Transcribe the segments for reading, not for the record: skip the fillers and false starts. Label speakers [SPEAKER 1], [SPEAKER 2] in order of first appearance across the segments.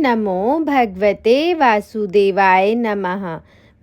[SPEAKER 1] नमो भगवते वासुदेवाय नमः।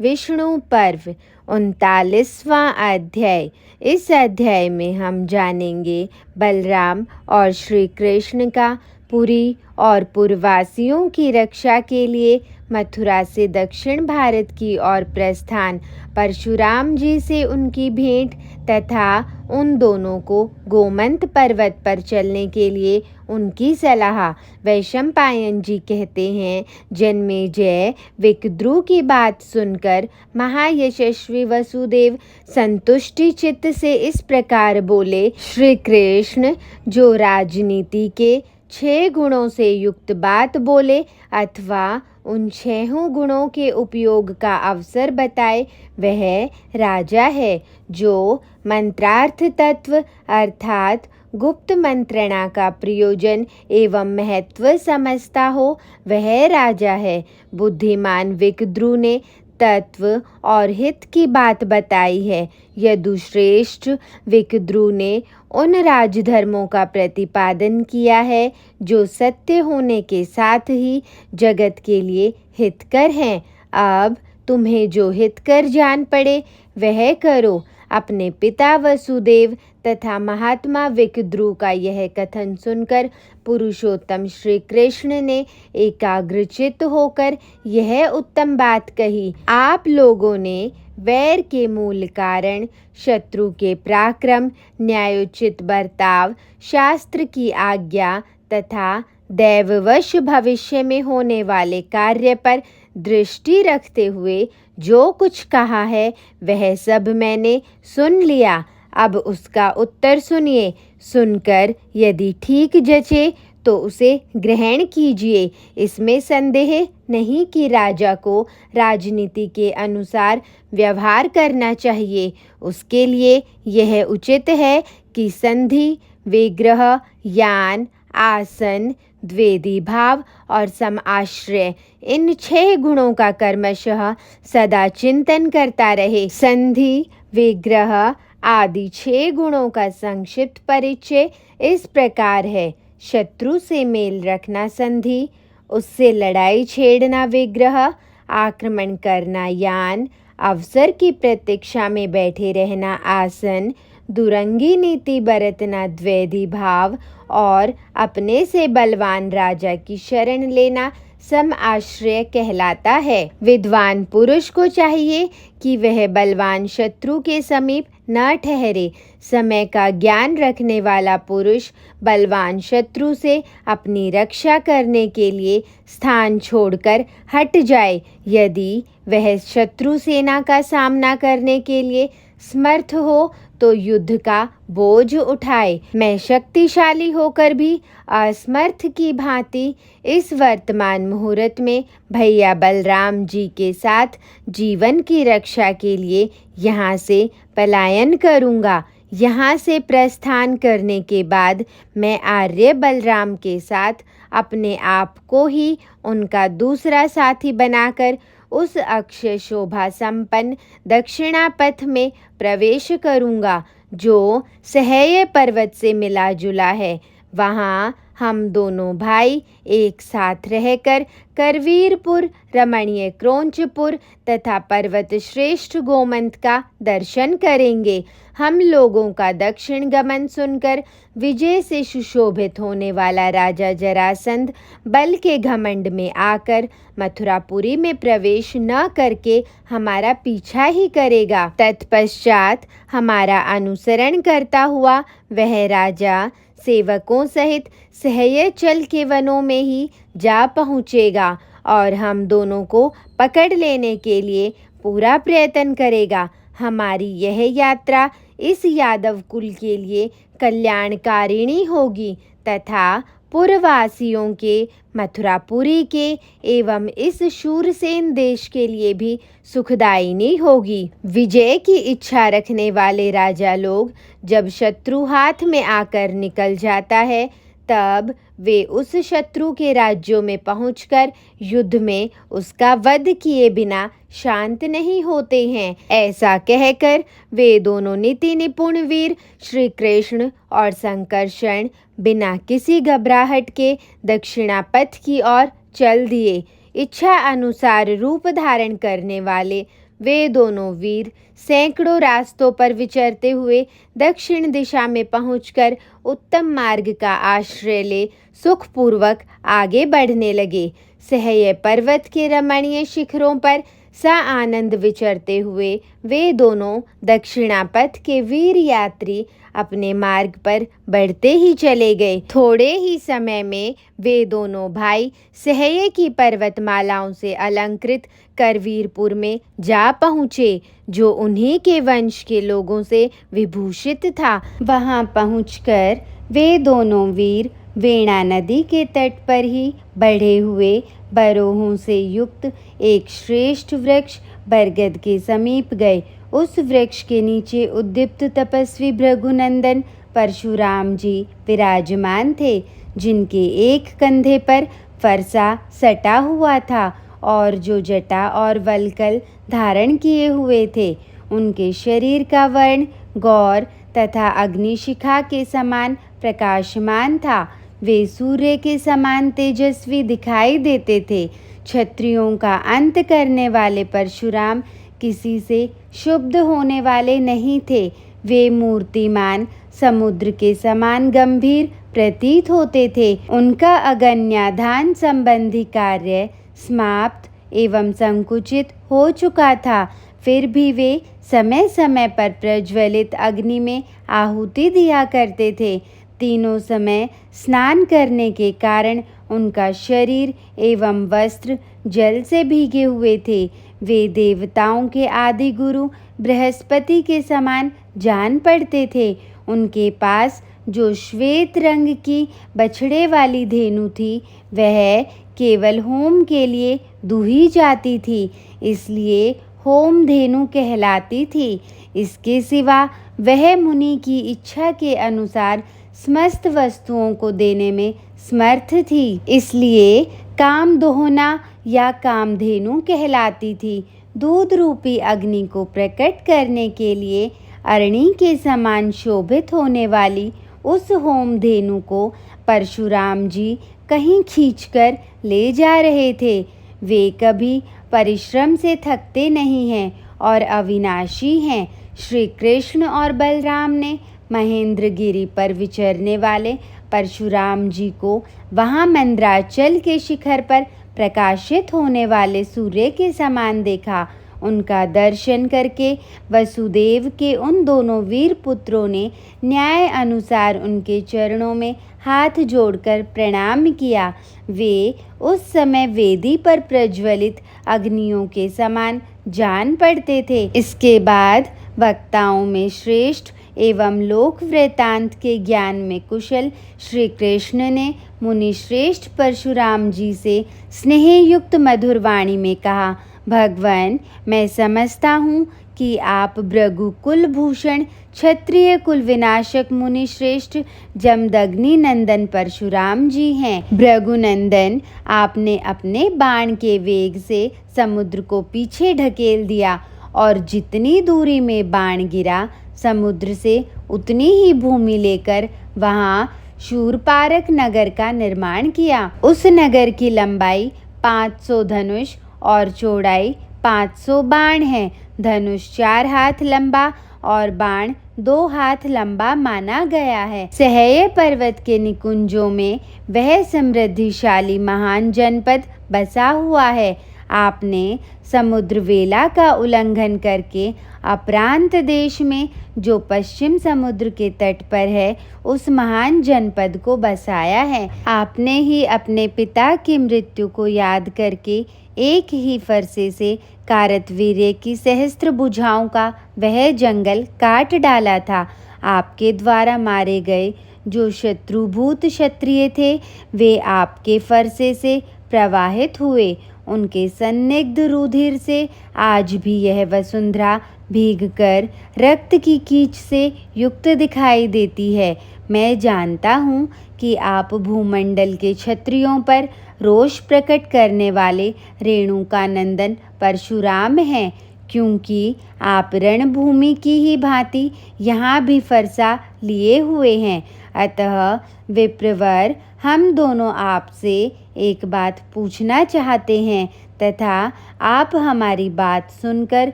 [SPEAKER 1] विष्णु पर्व 39वां अध्याय। इस अध्याय में हम जानेंगे बलराम और श्री कृष्ण का पुरी और पुरवासियों की रक्षा के लिए मथुरा से दक्षिण भारत की ओर प्रस्थान, परशुराम जी से उनकी भेंट तथा उन दोनों को गोमंत पर्वत पर चलने के लिए उनकी सलाह। वैशंपायन जी कहते हैं, जन्मेजय विकद्रु की बात सुनकर महायशस्वी वसुदेव संतुष्टि चित्त से इस प्रकार बोले, श्री कृष्ण जो राजनीति के 6 गुणों से युक्त बात बोले अथवा उन 6 गुणों के उपयोग का अवसर बताए, वह राजा है। जो मंत्रार्थ तत्व अर्थात गुप्त मंत्रणा का प्रयोजन एवं महत्व समझता हो, वह राजा है। बुद्धिमान विकद्रु ने तत्व और हित की बात बताई है। यदुश्रेष्ठ विकद्रु ने उन राजधर्मों का प्रतिपादन किया है जो सत्य होने के साथ ही जगत के लिए हितकर हैं। अब तुम्हें जो हितकर जान पड़े वह करो। अपने पिता वसुदेव तथा महात्मा विकद्रु का यह कथन सुनकर पुरुषोत्तम श्री कृष्ण ने एकाग्रचित्त होकर यह उत्तम बात कही, आप लोगों ने वैर के मूल कारण, शत्रु के पराक्रम, न्यायोचित बर्ताव, शास्त्र की आज्ञा तथा दैववश भविष्य में होने वाले कार्य पर दृष्टि रखते हुए जो कुछ कहा है वह सब मैंने सुन लिया। अब उसका उत्तर सुनिए। सुनकर यदि ठीक जचे तो उसे ग्रहण कीजिए। इसमें संदेह नहीं कि राजा को राजनीति के अनुसार व्यवहार करना चाहिए। उसके लिए यह उचित है कि संधि, विग्रह, यान, आसन, द्वेदी भाव और समाश्रय, इन 6 गुणों का क्रमशः सदा चिंतन करता रहे। संधि, विग्रह आदि 6 गुणों का संक्षिप्त परिचय इस प्रकार है। शत्रु से मेल रखना संधि, उससे लड़ाई छेड़ना विग्रह, आक्रमण करना यान, अवसर की प्रतीक्षा में बैठे रहना आसन, दुरंगी नीति बरतना द्वैधी भाव और अपने से बलवान राजा की शरण लेना समाश्रय कहलाता है। विद्वान पुरुष को चाहिए कि वह बलवान शत्रु के समीप न ठहरे। समय का ज्ञान रखने वाला पुरुष बलवान शत्रु से अपनी रक्षा करने के लिए स्थान छोड़कर हट जाए। यदि वह शत्रु सेना का सामना करने के लिए समर्थ हो तो युद्ध का बोझ उठाए। मैं शक्तिशाली होकर भी असमर्थ की भांति इस वर्तमान मुहूर्त में भैया बलराम जी के साथ जीवन की रक्षा के लिए यहाँ से पलायन करूँगा। यहाँ से प्रस्थान करने के बाद मैं आर्य बलराम के साथ अपने आप को ही उनका दूसरा साथी बनाकर उस अक्षय शोभा संपन्न दक्षिणा पथ में प्रवेश करूँगा जो सह्य पर्वत से मिला जुला है। वहाँ हम दोनों भाई एक साथ रहकर करवीरपुर, रमणीय क्रोंचपुर तथा पर्वत श्रेष्ठ गोमंत का दर्शन करेंगे। हम लोगों का दक्षिण गमन सुनकर विजय से सुशोभित होने वाला राजा जरासंध बल के घमंड में आकर मथुरापुरी में प्रवेश न करके हमारा पीछा ही करेगा। तत्पश्चात हमारा अनुसरण करता हुआ वह राजा सेवकों सहित सहयचल के वनों में ही जा पहुँचेगा और हम दोनों को पकड़ लेने के लिए पूरा प्रयत्न करेगा। हमारी यह यात्रा इस यादव कुल के लिए कल्याणकारिणी होगी तथा पुरवासियों के, मथुरापुरी के एवं इस शूरसेन देश के लिए भी सुखदायिनी होगी। विजय की इच्छा रखने वाले राजा लोग जब शत्रु हाथ में आकर निकल जाता है तब वे उस शत्रु के राज्यों में पहुंचकर युद्ध में उसका वध किए बिना शांत नहीं होते हैं। ऐसा कहकर वे दोनों नीति निपुण वीर श्री कृष्ण और संकर्षण बिना किसी घबराहट के दक्षिणापथ की ओर चल दिए। इच्छा अनुसार रूप धारण करने वाले वे दोनों वीर सैकड़ों रास्तों पर विचरते हुए दक्षिण दिशा में पहुंचकर उत्तम मार्ग का आश्रय ले सुखपूर्वक आगे बढ़ने लगे। सह्य पर्वत के रमणीय शिखरों पर सा आनंद विचरते हुए वे दोनों दक्षिणापथ के वीर यात्री अपने मार्ग पर बढ़ते ही चले गए। थोड़े ही समय में वे दोनों भाई सह्य की पर्वतमालाओं से अलंकृत करवीरपुर में जा पहुँचे, जो उन्हीं के वंश के लोगों से विभूषित था। वहां पहुंचकर वे दोनों वीर वेणा नदी के तट पर ही बढ़े हुए बरोहों से युक्त एक श्रेष्ठ वृक्ष बरगद के समीप गए। उस वृक्ष के नीचे उद्दीप्त तपस्वी भृगुनंदन परशुराम जी विराजमान थे, जिनके एक कंधे पर फरसा सटा हुआ था और जो जटा और वल्कल धारण किए हुए थे। उनके शरीर का वर्ण गौर तथा अग्निशिखा के समान प्रकाशमान था। वे सूर्य के समान तेजस्वी दिखाई देते थे। क्षत्रियों का अंत करने वाले परशुराम किसी से क्षुब्ध होने वाले नहीं थे। वे मूर्तिमान समुद्र के समान गंभीर प्रतीत होते थे। उनका अगन्याधान संबंधी कार्य समाप्त एवं संकुचित हो चुका था, फिर भी वे समय समय पर प्रज्वलित अग्नि में आहुति दिया करते थे। तीनों समय स्नान करने के कारण उनका शरीर एवं वस्त्र जल से भीगे हुए थे। वे देवताओं के आदि गुरु बृहस्पति के समान जान पड़ते थे। उनके पास जो श्वेत रंग की बछड़े वाली धेनु थी, वह केवल होम के लिए दूही जाती थी, इसलिए होम धेनु कहलाती थी। इसके सिवा वह मुनि की इच्छा के अनुसार समस्त वस्तुओं को देने में समर्थ थी, इसलिए काम दोहना या कामधेनु कहलाती थी। दूध रूपी अग्नि को प्रकट करने के लिए अरणी के समान शोभित होने वाली उस होम धेनु को परशुराम जी कहीं खींचकर ले जा रहे थे। वे कभी परिश्रम से थकते नहीं हैं और अविनाशी हैं। श्री कृष्ण और बलराम ने महेंद्रगिरी पर विचरने वाले परशुराम जी को वहां मंद्राचल के शिखर पर प्रकाशित होने वाले सूर्य के समान देखा। उनका दर्शन करके वसुदेव के उन दोनों वीर पुत्रों ने न्याय अनुसार उनके चरणों में हाथ जोड़कर प्रणाम किया। वे उस समय वेदी पर प्रज्वलित अग्नियों के समान जान पड़ते थे। इसके बाद वक्ताओं में श्रेष्ठ एवं लोक वृतांत के ज्ञान में कुशल श्री कृष्ण ने मुनि श्रेष्ठ परशुराम जी से स्नेहयुक्त मधुर वाणी में कहा, भगवान, मैं समझता हूँ कि आप भृगुकुल भूषण क्षत्रिय कुल विनाशक मुनि श्रेष्ठ जमदग्नि नंदन परशुराम जी हैं। भृगुनंदन, आपने अपने बाण के वेग से समुद्र को पीछे ढकेल दिया और जितनी दूरी में बाण गिरा, समुद्र से उतनी ही भूमि लेकर वहाँ शूरपारक नगर का निर्माण किया। उस नगर की लंबाई 500 धनुष और चौड़ाई 500 बाण है। धनुष 4 हाथ लंबा और बाण 2 हाथ लंबा माना गया है। सह्य पर्वत के निकुंजों में वह समृद्धिशाली महान जनपद बसा हुआ है। आपने समुद्र वेला का उल्लंघन करके अप्रांत देश में जो पश्चिम समुद्र के तट पर है, उस महान जनपद को बसाया है। आपने ही अपने पिता की मृत्यु को याद करके एक ही फरसे से कारतवीर्य की सहस्त्र भुजाओं का वह जंगल काट डाला था। आपके द्वारा मारे गए जो शत्रुभूत क्षत्रिय थे, वे आपके फरसे से प्रवाहित हुए। उनके सन्निग्ध रुधिर से आज भी यह वसुंधरा भीगकर रक्त की कीच से युक्त दिखाई देती है। मैं जानता हूँ कि आप भूमंडल के क्षत्रियों पर रोष प्रकट करने वाले रेणुकानंदन परशुराम हैं, क्योंकि आप रणभूमि की ही भांति यहाँ भी फरसा लिए हुए हैं। अतः विप्रवर, हम दोनों आपसे एक बात पूछना चाहते हैं तथा आप हमारी बात सुनकर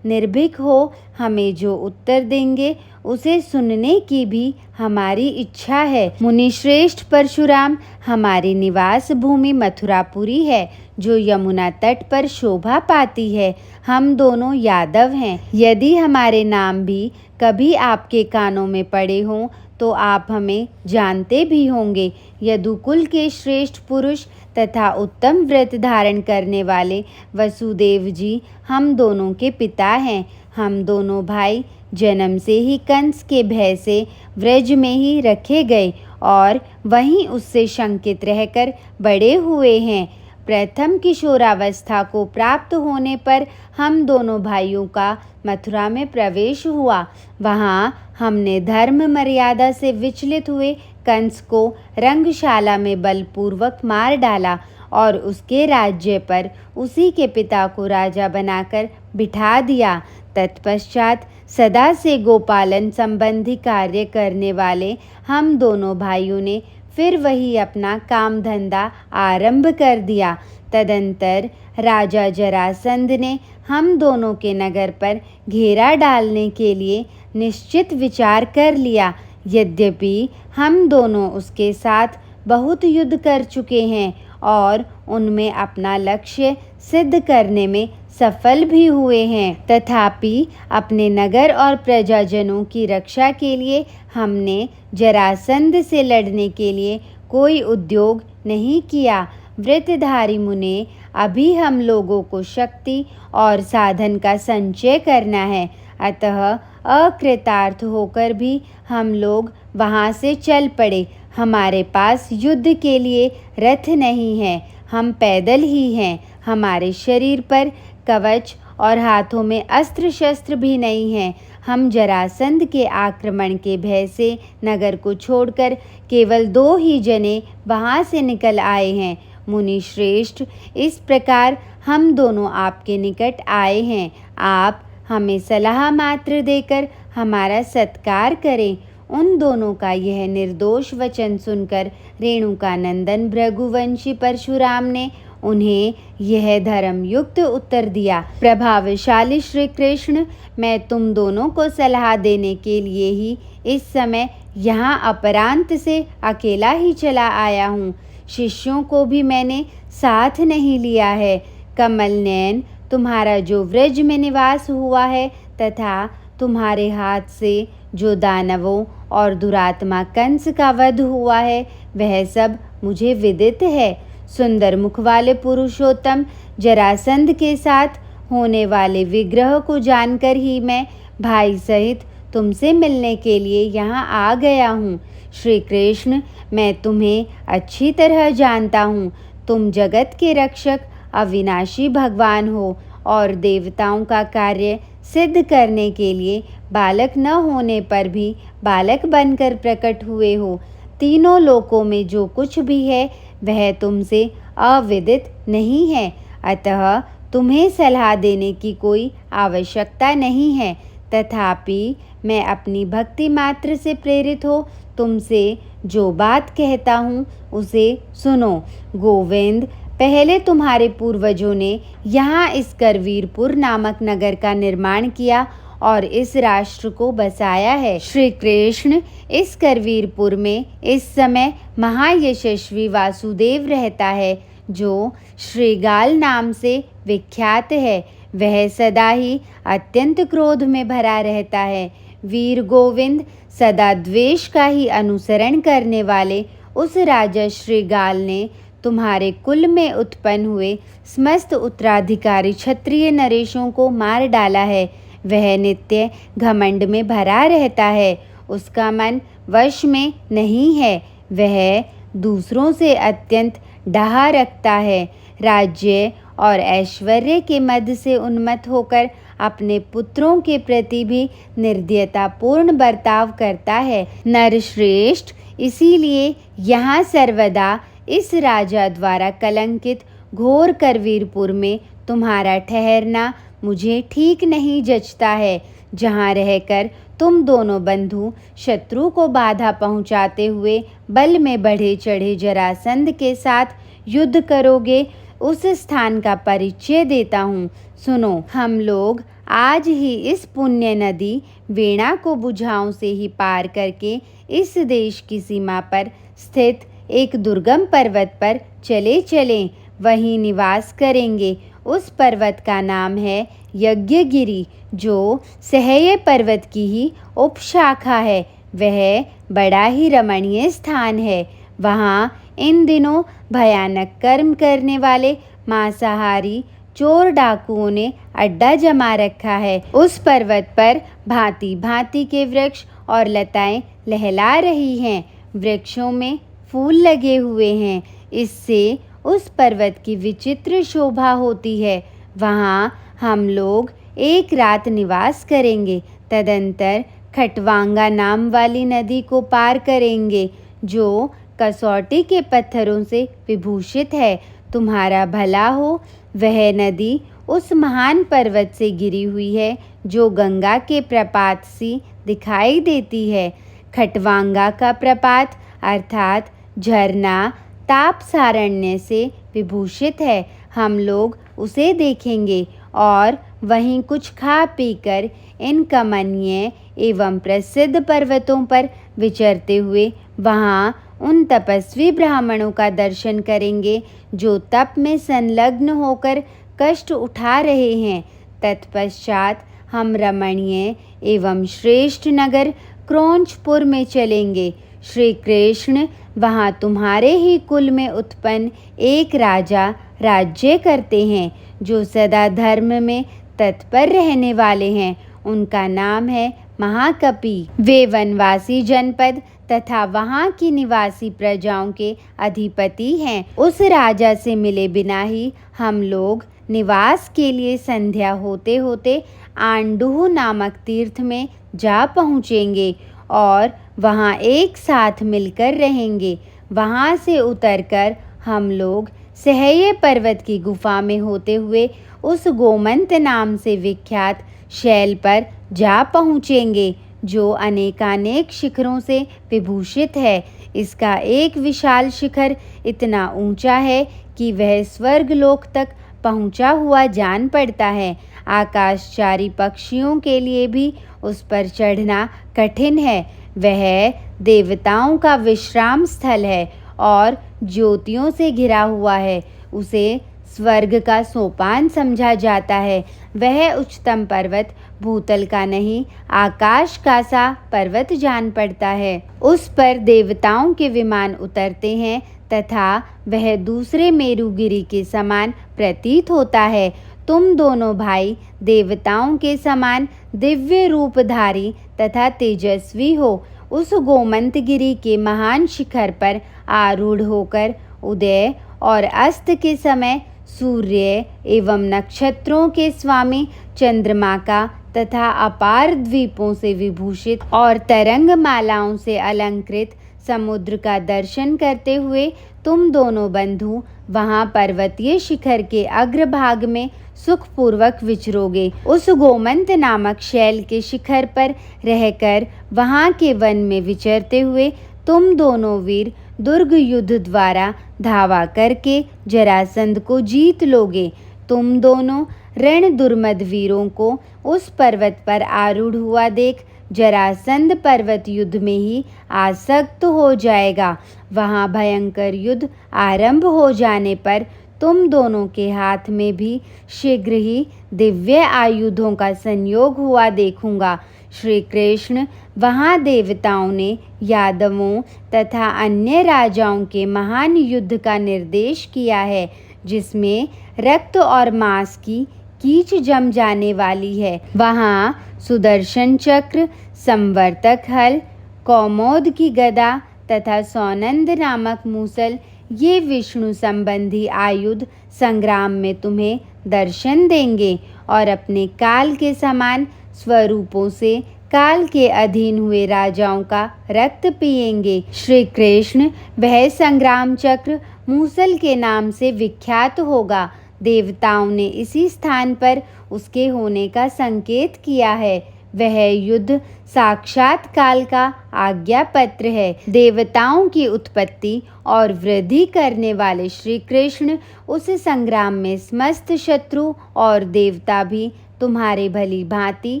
[SPEAKER 1] निर्भीक हो हमें जो उत्तर देंगे उसे सुनने की भी हमारी इच्छा है। मुनि श्रेष्ठ परशुराम, हमारी निवास भूमि मथुरापुरी है जो यमुना तट पर शोभा पाती है। हम दोनों यादव हैं। यदि हमारे नाम भी कभी आपके कानों में पड़े हों तो आप हमें जानते भी होंगे। यदुकुल के श्रेष्ठ पुरुष तथा उत्तम व्रत धारण करने वाले वसुदेव जी हम दोनों के पिता हैं। हम दोनों भाई जन्म से ही कंस के भय से व्रज में ही रखे गए और वहीं उससे शंकित रहकर बड़े हुए हैं। प्रथम किशोरावस्था को प्राप्त होने पर हम दोनों भाइयों का मथुरा में प्रवेश हुआ। वहाँ हमने धर्म मर्यादा से विचलित हुए कंस को रंगशाला में बलपूर्वक मार डाला और उसके राज्य पर उसी के पिता को राजा बनाकर बिठा दिया। तत्पश्चात सदा से गोपालन संबंधी कार्य करने वाले हम दोनों भाइयों ने फिर वही अपना काम धंधा आरंभ कर दिया। तदंतर राजा जरासंध ने हम दोनों के नगर पर घेरा डालने के लिए निश्चित विचार कर लिया। यद्यपि हम दोनों उसके साथ बहुत युद्ध कर चुके हैं और उनमें अपना लक्ष्य सिद्ध करने में सफल भी हुए हैं, तथापि अपने नगर और प्रजाजनों की रक्षा के लिए हमने जरासंध से लड़ने के लिए कोई उद्योग नहीं किया। व्रतधारी मुने, अभी हम लोगों को शक्ति और साधन का संचय करना है, अतः अकृतार्थ होकर भी हम लोग वहाँ से चल पड़े। हमारे पास युद्ध के लिए रथ नहीं है, हम पैदल ही हैं। हमारे शरीर पर कवच और हाथों में अस्त्र शस्त्र भी नहीं है। हम जरासंध के आक्रमण के भय से नगर को छोड़कर केवल 2 ही जने वहाँ से निकल आए हैं। मुनि श्रेष्ठ, इस प्रकार हम दोनों आपके निकट आए हैं। आप हमें सलाह मात्र देकर हमारा सत्कार करें। उन दोनों का यह निर्दोष वचन सुनकर रेणुकानंदन भृगुवंशी परशुराम ने उन्हें यह धर्मयुक्त उत्तर दिया। प्रभावशाली श्री कृष्ण, मैं तुम दोनों को सलाह देने के लिए ही इस समय यहाँ अपरांत से अकेला ही चला आया हूँ। शिष्यों को भी मैंने साथ नहीं लिया है। कमल नयन, तुम्हारा जो व्रज में निवास हुआ है तथा तुम्हारे हाथ से जो दानवों और दुरात्मा कंस का वध हुआ है वह सब मुझे विदित है। सुंदर मुख वाले पुरुषोत्तम जरासंध के साथ होने वाले विग्रह को जानकर ही मैं भाई सहित तुमसे मिलने के लिए यहाँ आ गया हूँ। श्री कृष्ण, मैं तुम्हें अच्छी तरह जानता हूँ। तुम जगत के रक्षक अविनाशी भगवान हो और देवताओं का कार्य सिद्ध करने के लिए बालक न होने पर भी बालक बनकर प्रकट हुए हो। तीनों लोकों में जो कुछ भी है वह तुमसे अविदित नहीं है, अतः तुम्हें सलाह देने की कोई आवश्यकता नहीं है। तथापि मैं अपनी भक्ति मात्र से प्रेरित हो तुमसे जो बात कहता हूँ उसे सुनो। गोविंद, पहले तुम्हारे पूर्वजों ने यहाँ इस करवीरपुर नामक नगर का निर्माण किया और इस राष्ट्र को बसाया है। श्री कृष्ण, इस करवीरपुर में इस समय महायशस्वी वासुदेव रहता है जो श्रीगाल नाम से विख्यात है। वह सदा ही अत्यंत क्रोध में भरा रहता है। वीर गोविंद, सदा द्वेष का ही अनुसरण करने वाले उस राजा श्रीगाल ने तुम्हारे कुल में उत्पन्न हुए समस्त उत्तराधिकारी क्षत्रिय नरेशों को मार डाला है। वह नित्य घमंड में भरा रहता है, उसका मन वश में नहीं है। वह दूसरों से अत्यंत डहा रखता है। राज्य और ऐश्वर्य के मद से उन्मत्त होकर अपने पुत्रों के प्रति भी निर्दयतापूर्ण बर्ताव करता है। नरश्रेष्ठ, इसीलिए यहाँ सर्वदा इस राजा द्वारा कलंकित घोर करवीरपुर में तुम्हारा ठहरना मुझे ठीक नहीं जचता है, जहाँ रहकर तुम दोनों बंधु शत्रु को बाधा पहुँचाते हुए बल में बढ़े चढ़े जरासंध के साथ
[SPEAKER 2] युद्ध करोगे उस स्थान का परिचय देता हूँ। सुनो, हम लोग आज ही इस पुण्य नदी वेणा को बुझाओं से ही पार करके इस देश की सीमा पर स्थित एक दुर्गम पर्वत पर चले चलें, वहीं निवास करेंगे। उस पर्वत का नाम है यज्ञगिरी, जो सह्य पर्वत की ही उपशाखा है। वह बड़ा ही रमणीय स्थान है। वहाँ इन दिनों भयानक कर्म करने वाले मांसाहारी चोर डाकुओं ने अड्डा जमा रखा है। उस पर्वत पर भांति भांति के वृक्ष और लताएं लहला रही हैं। वृक्षों में फूल लगे हुए हैं। इससे उस पर्वत की विचित्र शोभा होती है। वहाँ हम लोग एक रात निवास करेंगे। तदंतर खटवांगा नाम वाली नदी को पार करेंगे, जो कसौटी के पत्थरों से विभूषित है। तुम्हारा भला हो। वह नदी उस महान पर्वत से गिरी हुई है जो गंगा के प्रपात सी दिखाई देती है। खटवांगा का प्रपात अर्थात झरना तापसारण्य से विभूषित है। हम लोग उसे देखेंगे और वहीं कुछ खा पीकर इन कमनीय एवं प्रसिद्ध पर्वतों पर विचरते हुए वहाँ उन तपस्वी ब्राह्मणों का दर्शन करेंगे जो तप में संलग्न होकर कष्ट उठा रहे हैं। तत्पश्चात हम रमणीय एवं श्रेष्ठ नगर क्रौंचपुर में चलेंगे। श्री कृष्ण वहाँ तुम्हारे ही कुल में उत्पन्न एक राजा राज्य करते हैं, जो सदा धर्म में तत्पर रहने वाले हैं। उनका नाम है महाकपि। वे वनवासी जनपद तथा वहाँ की निवासी प्रजाओं के अधिपति हैं। उस राजा से मिले बिना ही हम लोग निवास के लिए संध्या होते होते आंडूह नामक तीर्थ में जा पहुँचेंगे और वहाँ एक साथ मिलकर रहेंगे। वहाँ से उतरकर हम लोग सह्य पर्वत की गुफा में होते हुए उस गोमंत नाम से विख्यात शैल पर जा पहुँचेंगे, जो अनेकानेक शिखरों से विभूषित है। इसका एक विशाल शिखर इतना ऊंचा है कि वह स्वर्गलोक तक पहुंचा हुआ जान पड़ता है। आकाशचारी पक्षियों के लिए भी उस पर चढ़ना कठिन है। वह देवताओं का विश्राम स्थल है और ज्योतियों से घिरा हुआ है। उसे स्वर्ग का सोपान समझा जाता है। वह उच्चतम पर्वत भूतल का नहीं, आकाश का सा पर्वत जान पड़ता है। उस पर देवताओं के विमान उतरते हैं तथा वह दूसरे मेरुगिरी के समान प्रतीत होता है। तुम दोनों भाई देवताओं के समान दिव्य रूपधारी तथा तेजस्वी हो। उस गोमंतगिरी के महान शिखर पर आरूढ़ होकर उदय और अस्त के समय सूर्य एवं नक्षत्रों के स्वामी चंद्रमा का तथा अपार द्वीपों से विभूषित और तरंग मालाओं से अलंकृत समुद्र का दर्शन करते हुए तुम दोनों बंधु वहाँ पर्वतीय शिखर के अग्रभाग में सुखपूर्वक विचरोगे। उस गोमंत नामक शैल के शिखर पर रहकर वहाँ के वन में विचरते हुए तुम दोनों वीर दुर्ग युद्ध द्वारा धावा करके जरासंध को जीत लोगे। तुम दोनों रण दुर्मद वीरों को उस पर्वत पर आरूढ़ हुआ देख जरासंध पर्वत युद्ध में ही आसक्त हो जाएगा। वहाँ भयंकर युद्ध आरंभ हो जाने पर तुम दोनों के हाथ में भी शीघ्र ही दिव्य आयुधों का संयोग हुआ देखूंगा। श्री कृष्ण वहाँ देवताओं ने यादवों तथा अन्य राजाओं के महान युद्ध का निर्देश किया है, जिसमें रक्त और मांस की कीच जम जाने वाली है। वहाँ सुदर्शन चक्र, संवर्तक हल, कौमोद की गदा तथा सौनंद नामक मूसल, ये विष्णु संबंधी आयुध संग्राम में तुम्हें दर्शन देंगे और अपने काल के समान स्वरूपों से काल के अधीन हुए राजाओं का रक्त पिएंगे। श्री कृष्ण वह संग्राम चक्र मूसल के नाम से विख्यात होगा। देवताओं ने इसी स्थान पर उसके होने का संकेत किया है। वह युद्ध साक्षात काल का आज्ञा पत्र है। देवताओं की उत्पत्ति और वृद्धि करने वाले श्री कृष्ण उस संग्राम में समस्त शत्रु और देवता भी तुम्हारे भली भांति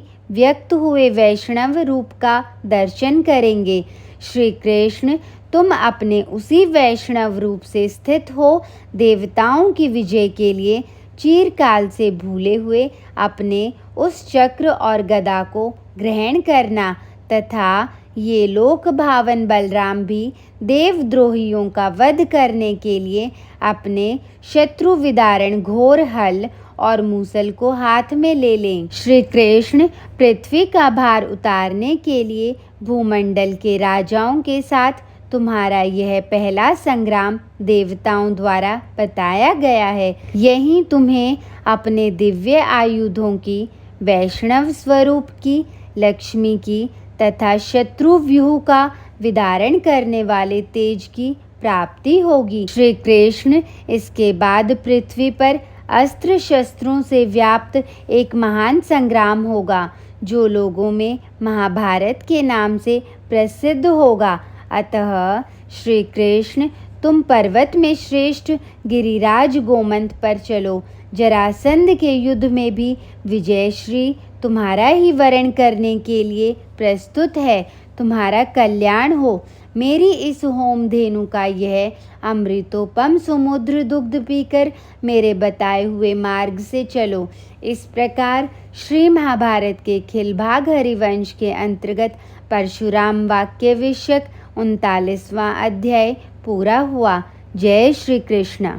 [SPEAKER 2] व्यक्त हुए वैष्णव रूप का दर्शन करेंगे। श्री कृष्ण तुम अपने उसी वैष्णव रूप से स्थित हो देवताओं की विजय के लिए चिरकाल से भूले हुए अपने उस चक्र और गदा को ग्रहण करना तथा ये लोक भावन बलराम भी देवद्रोहियों का वध करने के लिए अपने शत्रु विदारण घोर हल और मूसल को हाथ में ले लें। श्री कृष्ण पृथ्वी का भार उतारने के लिए भूमंडल के राजाओं के साथ तुम्हारा यह पहला संग्राम देवताओं द्वारा बताया गया है। यही तुम्हें अपने दिव्य आयुधों की, वैष्णव स्वरूप की, लक्ष्मी की तथा शत्रु व्यूह का विदारण करने वाले तेज की प्राप्ति होगी। श्री कृष्ण इसके बाद पृथ्वी पर अस्त्र शस्त्रों से व्याप्त एक महान संग्राम होगा जो लोगों में महाभारत के नाम से प्रसिद्ध होगा। अतः श्री कृष्ण तुम पर्वत में श्रेष्ठ गिरिराज गोमंत पर चलो। जरासंध के युद्ध में भी विजयश्री तुम्हारा ही वरण करने के लिए प्रस्तुत है। तुम्हारा कल्याण हो। मेरी इस होम धेनु का यह अमृतोपम समुद्र दुग्ध पीकर मेरे बताए हुए मार्ग से चलो। इस प्रकार श्री महाभारत के खिलभाग हरिवंश के अंतर्गत परशुराम वाक्य विषयक 39वां अध्याय पूरा हुआ। जय श्री कृष्ण।